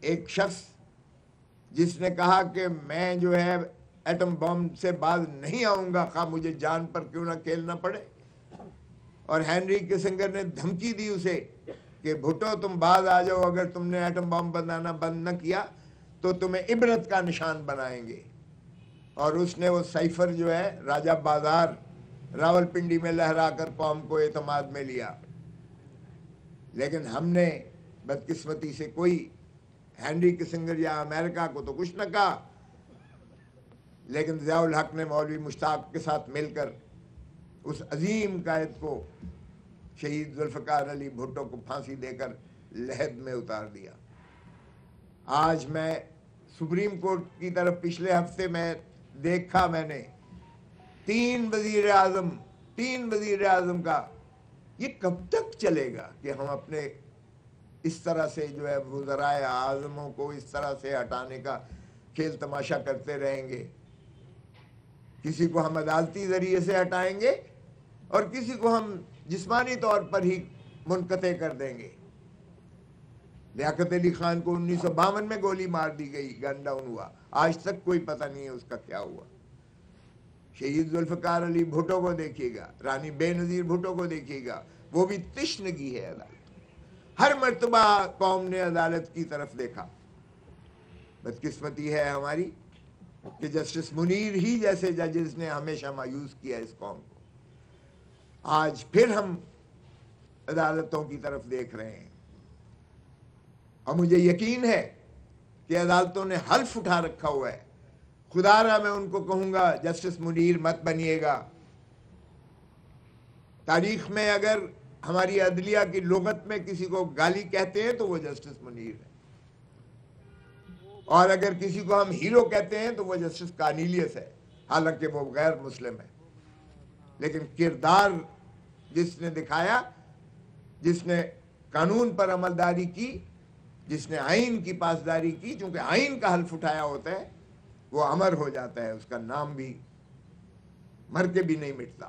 ایک شخص جس نے کہا کہ میں جو ہے ایٹم بم سے باز نہیں آؤں گا خواہ مجھے جان پر کیوں نہ کھیلنا پڑے، اور ہینری کسنگر نے دھمکی دی اسے کہ بھٹو تم باز آ جاؤ، اگر تم نے ایٹم بم بنانا بند نہ کیا تو تمہیں عبرت کا نشان بنائیں گے۔ اور اس نے وہ سائفر جو ہے راجہ بازار راول پنڈی میں لہرا کر قوم کو اعتماد میں لیا۔ لیکن ہم نے بدقسمتی سے کوئی ہینری کسنگر یا امریکہ کو تو کچھ نہ کہا، لیکن ضیاء الحق نے مولوی مشتاق کے ساتھ مل کر اس عظیم قائد کو شہید ذوالفقار علی بھٹو کو پھانسی دے کر لحد میں اتار دیا۔ آج میں سپریم کورٹ کی طرف پچھلے ہفتے میں دیکھا، میں نے تین وزیر اعظم کا، یہ کب تک چلے گا کہ ہم اپنے اس طرح سے جو ہے وزرائے اعظموں کو اس طرح سے ہٹانے کا کھیل تماشا کرتے رہیں گے؟ کسی کو ہم عدالتی ذریعے سے ہٹائیں گے اور کسی کو ہم جسمانی طور پر ہی منقطع کر دیں گے۔ لیاقت علی خان کو 1952 میں گولی مار دی گئی، گن ڈاؤن ہوا، آج تک کوئی پتہ نہیں ہے اس کا کیا ہوا۔ شہید ذوالفقار علی بھٹو کو دیکھیے گا، رانی بے نظیر بھٹو کو دیکھیے گا، وہ بھی تشنگی ہے عدالت۔ ہر مرتبہ قوم نے عدالت کی طرف دیکھا۔ بدقسمتی ہے ہماری کہ جسٹس منیر ہی جیسے ججز نے ہمیشہ مایوس کیا اس قوم کو۔ آج پھر ہم عدالتوں کی طرف دیکھ رہے ہیں، اور مجھے یقین ہے کہ عدالتوں نے حلف اٹھا رکھا ہوا ہے۔ خدا را میں ان کو کہوں گا جسٹس منیر مت بنیے گا۔ تاریخ میں اگر ہماری عدلیہ کی لغت میں کسی کو گالی کہتے ہیں تو وہ جسٹس منیر ہے، اور اگر کسی کو ہم ہیرو کہتے ہیں تو وہ جسٹس کارنیلیس ہے، حالانکہ وہ غیر مسلم ہے۔ لیکن کردار جس نے دکھایا، جس نے قانون پر عملداری کی، جس نے آئین کی پاسداری کی، چونکہ آئین کا حلف اٹھایا ہوتا ہے، وہ امر ہو جاتا ہے، اس کا نام بھی مر کے بھی نہیں مٹتا۔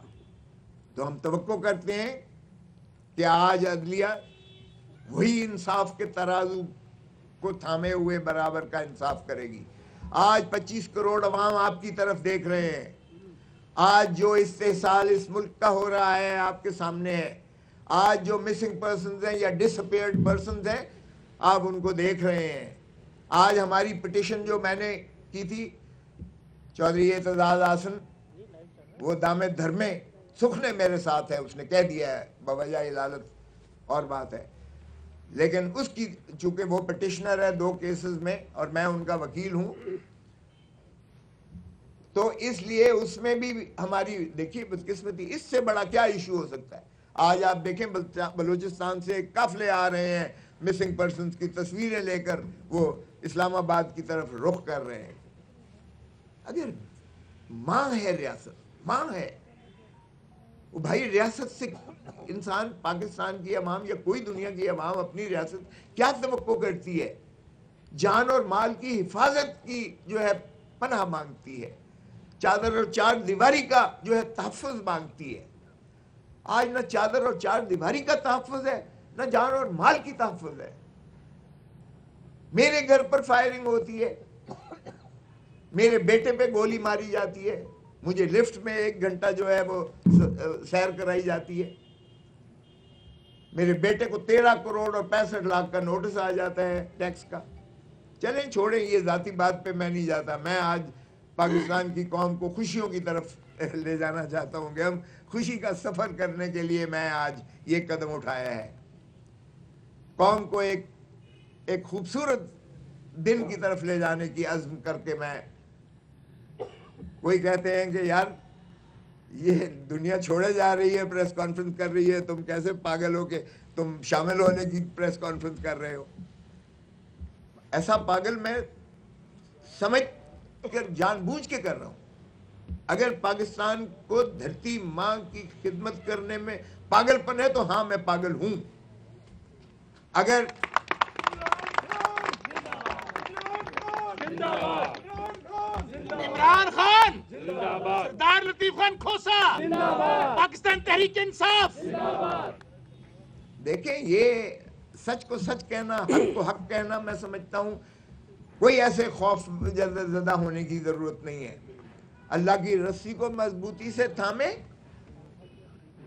تو ہم توقع کرتے ہیں کہ آج عدلیہ وہی انصاف کے ترازو کو تھامے ہوئے برابر کا انصاف کرے گی۔ آج 25 کروڑ عوام آپ کی طرف دیکھ رہے ہیں۔ آج جو استحصال اس ملک کا ہو رہا ہے آپ کے سامنے ہے۔ آج جو مسنگ پرسنز ہیں یا ڈس اپیئرڈ پرسنز ہیں، آپ ان کو دیکھ رہے ہیں۔ آج ہماری پٹیشن جو میں نے کی تھی، چودھری اعتزاز احسن وہ دامے دھرمے سکھ نے میرے ساتھ ہے، اس نے کہہ دیا ہے بوجہ علالت اور بات ہے، لیکن اس کی چونکہ وہ پٹیشنر ہے 2 کیسز میں اور میں ان کا وکیل ہوں، تو اس لیے اس میں بھی ہماری دیکھیے بدقسمتی، اس سے بڑا کیا ایشو ہو سکتا ہے؟ آج آپ دیکھیں بلوچستان سے قافلے آ رہے ہیں مسنگ پرسنز کی تصویریں لے کر، وہ اسلام آباد کی طرف رخ کر رہے ہیں۔ اگر ماں ہے ریاست، ماں ہے وہ، بھائی ریاست سے انسان، پاکستان کی عوام یا کوئی دنیا کی عوام اپنی ریاست کیا توقع کرتی ہے؟ جان اور مال کی حفاظت کی جو ہے پناہ مانگتی ہے، چادر اور چار دیواری کا جو ہے تحفظ مانگتی ہے۔ آج نہ چادر اور چار دیواری کا تحفظ ہے، نہ جان اور مال کی تحفظ ہے۔ میرے گھر پر فائرنگ ہوتی ہے، میرے بیٹے پہ گولی ماری جاتی ہے، مجھے لفٹ میں 1 گھنٹہ جو ہے وہ سیر کرائی جاتی ہے، میرے بیٹے کو 13 کروڑ اور 65 لاکھ کا نوٹس آ جاتا ہے ٹیکس کا۔ چلیں چھوڑیں، یہ ذاتی بات پہ میں نہیں جاتا۔ میں آج پاکستان کی قوم کو خوشیوں کی طرف لے جانا چاہتا ہوں کہ ہم خوشی کا سفر کرنے کے لیے میں آج یہ قدم اٹھایا ہے، قوم کو ایک خوبصورت دن کی طرف لے جانے کی عزم کر کے۔ میں کوئی کہتے ہیں کہ یار یہ دنیا چھوڑے جا رہی ہے، پریس کانفرنس کر رہی ہے، تم کیسے پاگل ہو کہ تم شامل ہونے کی پریس کانفرنس کر رہے ہو؟ ایسا پاگل میں سمجھ کر جان بوجھ کے کر رہا ہوں۔ اگر پاکستان کو دھرتی ماں کی خدمت کرنے میں پاگل پن ہے تو ہاں میں پاگل ہوں۔ اگر عمران خان، سردار لطیف خان کھوسا، پاکستان تحریک انصاف، دیکھیں یہ سچ کو سچ کہنا، حق کو حق کہنا، میں سمجھتا ہوں کوئی ایسے خوف زدہ ہونے کی ضرورت نہیں ہے. اللہ کی رسی کو مضبوطی سے تھامے.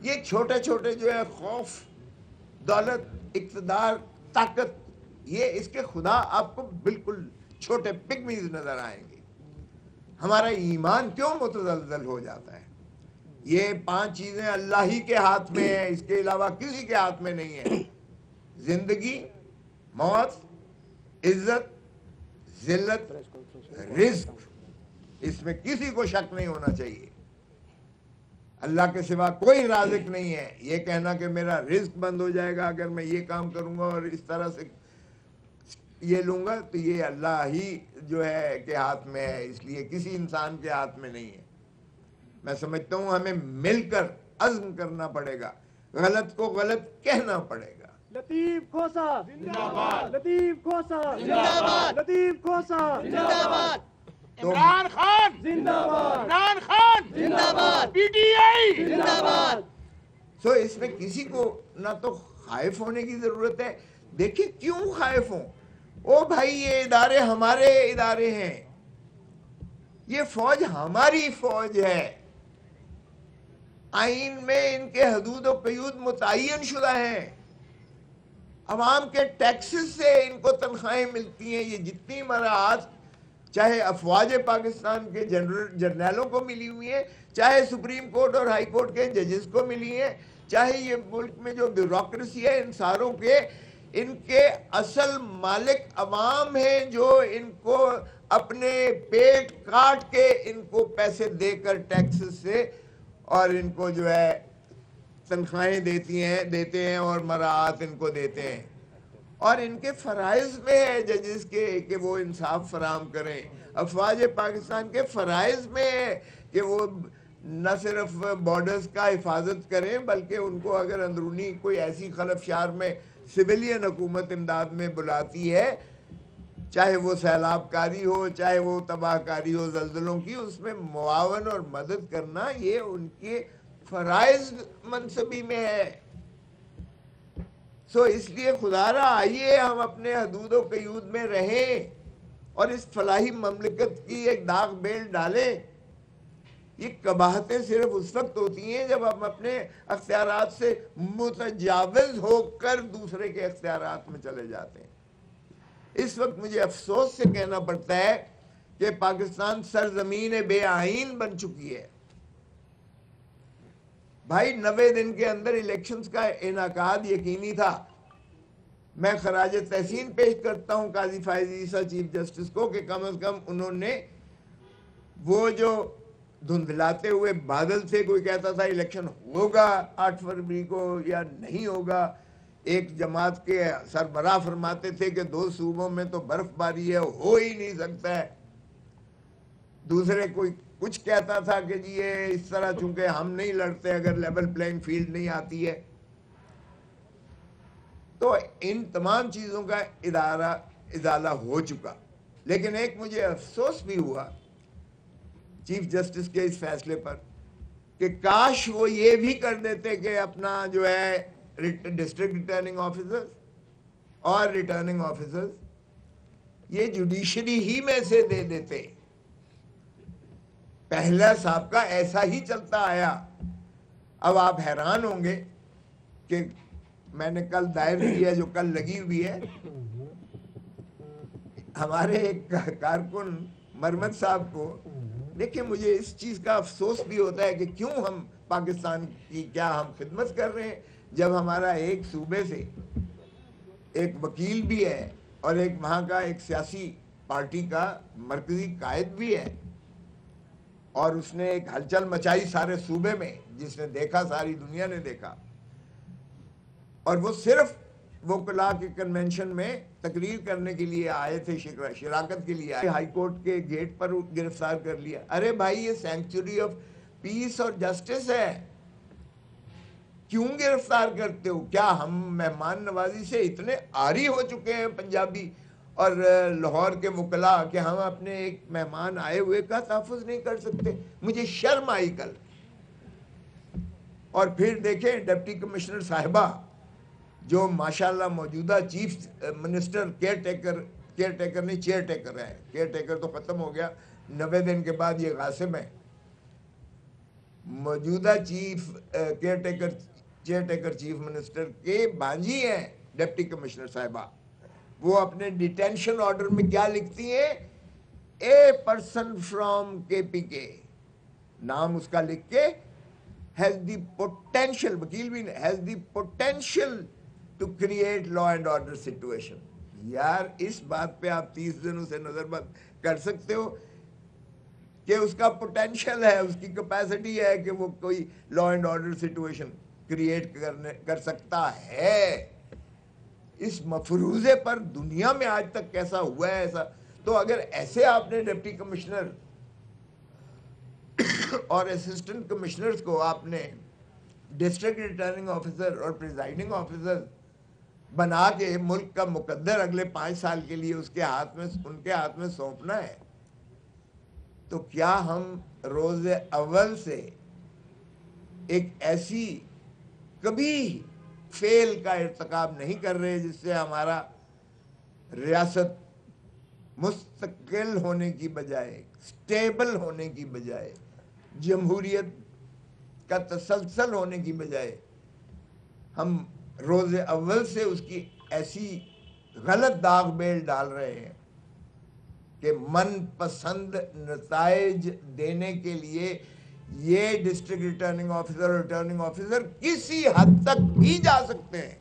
یہ چھوٹے چھوٹے جو ہے خوف، دولت، اقتدار، طاقت، یہ اس کے خدا آپ کو بالکل چھوٹے پگمیز نظر آئیں گے. ہمارا ایمان کیوں متزلزل ہو جاتا ہے؟ یہ 5 چیزیں اللہ ہی کے ہاتھ میں ہیں، اس کے علاوہ کسی کے ہاتھ میں نہیں ہے. زندگی، موت، عزت، ذلت، رزق، اس میں کسی کو شک نہیں ہونا چاہیے. اللہ کے سوا کوئی رازق نہیں ہے. یہ کہنا کہ میرا رزق بند ہو جائے گا اگر میں یہ کام کروں گا اور اس طرح سے یہ لوں گا، تو یہ اللہ ہی جو ہے کے ہاتھ میں ہے، اس لیے کسی انسان کے ہاتھ میں نہیں ہے. میں سمجھتا ہوں ہمیں مل کر عزم کرنا پڑے گا، غلط کو غلط کہنا پڑے گا. لطیف کھوسا زندہ باد، لطیف کھوسا زندہ باد، لطیف کھوسا زندہ باد، عمران خان زندہ باد، عمران خان زندہ باد، پی ٹی آئی زندہ باد. سو اس میں کسی کو نہ تو خائف ہونے کی ضرورت ہے. دیکھیں کیوں خائف ہوں؟ او بھائی یہ ادارے ہمارے ادارے ہیں، یہ فوج ہماری فوج ہے. آئین میں ان کے حدود و قیود متعین شدہ ہیں. عوام کے ٹیکسز سے ان کو تنخواہیں ملتی ہیں. یہ جتنی مراعات چاہے افواج پاکستان کے جرنیلوں کو ملی ہوئی ہیں، چاہے سپریم کورٹ اور ہائی کورٹ کے ججز کو ملی ہیں، چاہے یہ ملک میں جو بیوروکریسی ہے ان ساروں کے، ان کے اصل مالک عوام ہیں جو ان کو اپنے پیٹ کاٹ کے ان کو پیسے دے کر ٹیکسز سے اور ان کو جو ہے تنخواہیں دیتے ہیں اور مراعات ان کو دیتے ہیں. اور ان کے فرائض میں ہے ججز کے کہ وہ انصاف فراہم کریں. افواج پاکستان کے فرائض میں ہے کہ وہ نہ صرف بارڈرز کا حفاظت کریں بلکہ ان کو اگر اندرونی کوئی ایسی خلفشار میں سویلین حکومت امداد میں بلاتی ہے، چاہے وہ سیلاب کاری ہو، چاہے وہ تباہ کاری ہو زلزلوں کی، اس میں معاون اور مدد کرنا یہ ان کے فرائض منصبی میں ہے. سو اس لیے خدا را آئیے ہم اپنے حدود و قیود میں رہیں اور اس فلاحی مملکت کی ایک داغ بیل ڈالیں. یہ قباحتیں صرف اس وقت ہوتی ہیں جب ہم اپنے اختیارات سے متجاوز ہو کر دوسرے کے اختیارات میں چلے جاتے ہیں. اس وقت مجھے افسوس سے کہنا پڑتا ہے کہ پاکستان سرزمین بے آئین بن چکی ہے. بھائی 90 دن کے اندر الیکشنز کا انعقاد یقینی تھا. میں خراج تحسین پیش کرتا ہوں قاضی فائز عیسیٰ چیف جسٹس کو کہ کم از کم انہوں نے وہ جو دھندلاتے ہوئے بادل تھے، کوئی کہتا تھا الیکشن ہوگا 8 فروری کو یا نہیں ہوگا، ایک جماعت کے سربراہ فرماتے تھے کہ 2 صوبوں میں تو برف باری ہے، ہو ہی نہیں سکتا ہے. دوسرے کوئی کچھ کہتا تھا کہ جی یہ اس طرح چونکہ ہم نہیں لڑتے اگر لیول پلینگ فیلڈ نہیں آتی ہے. تو ان تمام چیزوں کا ازالہ ہو چکا. لیکن ایک مجھے افسوس بھی ہوا چیف جسٹس کے اس فیصلے پر کہ کاش وہ یہ بھی کر دیتے کہ اپنا جو ہے ڈسٹرکٹ ریٹرننگ آفیسرز اور ریٹرننگ آفیسرز یہ جوڈیشری ہی میں سے دے دیتے. پہلا سابقہ ایسا ہی چلتا آیا. اب آپ حیران ہوں گے کہ میں نے کل دائر کی ہے جو کل لگی ہوئی ہے. ہمارے ایک کارکن مرمت صاحب کو دیکھیں، مجھے اس چیز کا افسوس بھی ہوتا ہے کہ کیوں ہم پاکستان کی کیا ہم خدمت کر رہے ہیں جب ہمارا ایک صوبے سے ایک وکیل بھی ہے اور ایک وہاں کا ایک سیاسی پارٹی کا مرکزی قائد بھی ہے اور اس نے ایک ہلچل مچائی سارے صوبے میں، جس نے دیکھا ساری دنیا نے دیکھا. اور وہ صرف وکلاء کے کنونشن میں تقریر کرنے کے لیے آئے تھے، شراکت کے لیے آئے. ہائی کورٹ کے گیٹ پر گرفتار کر لیا. ارے بھائی یہ سینکچوری آف پیس اور جسٹس ہے، کیوں گرفتار کرتے ہو؟ کیا ہم مہمان نوازی سے اتنے عاری ہو چکے ہیں پنجابی اور لاہور کے وکلاء کہ ہم اپنے ایک مہمان آئے ہوئے کا تحفظ نہیں کر سکتے؟ مجھے شرم آئی کل. اور پھر دیکھیں ڈپٹی کمشنر صاحبہ جو ماشاءاللہ موجودہ چیف منسٹر کیئر ٹیکر نہیں چیئر ٹیکر ہے، کیئر ٹیکر تو ختم ہو گیا، 90 دن کے بعد یہ قاسم ہے، موجودہ چیئر ٹیکر چیف منسٹر کے بانجی ہیں ڈپٹی کمشنر صاحبہ، وہ اپنے ڈیٹینشن آرڈر میں کیا لکھتی ہیں؟ اے پرسن فرام KPK، نام اس کا لکھ کے has the potential، وکیل بھی has the potential to create law and order situation۔ یار اس بات پہ آپ 30 دنوں سے نظر بند کر سکتے ہو کہ اس کا پوٹینشل ہے، اس کی کیپیسٹی ہے کہ وہ کوئی law and order situation create کر سکتا ہے۔ اس مفروضے پر دنیا میں آج تک کیسا ہوا ہے ایسا؟ تو اگر ایسے آپ نے ڈپٹی کمشنر اور اسسٹنٹ کمشنرز کو آپ نے ڈسٹرکٹ ریٹرننگ آفیسر اور پریزائڈنگ آفیسر بنا کے ملک کا مقدر اگلے 5 سال کے لیے ان کے ہاتھ میں سونپنا ہے، تو کیا ہم روز اول سے ایک ایسی کبھی فیل کا ارتکاب نہیں کر رہے جس سے ہمارا ریاست مستقل ہونے کی بجائے، سٹیبل ہونے کی بجائے، جمہوریت کا تسلسل ہونے کی بجائے ہم روز اول سے اس کی ایسی غلط داغ بیل ڈال رہے ہیں کہ من پسند نتائج دینے کے لیے یہ ڈسٹرکٹ ریٹرننگ آفیسر اور ریٹرننگ آفیسر کسی حد تک بھی جا سکتے ہیں۔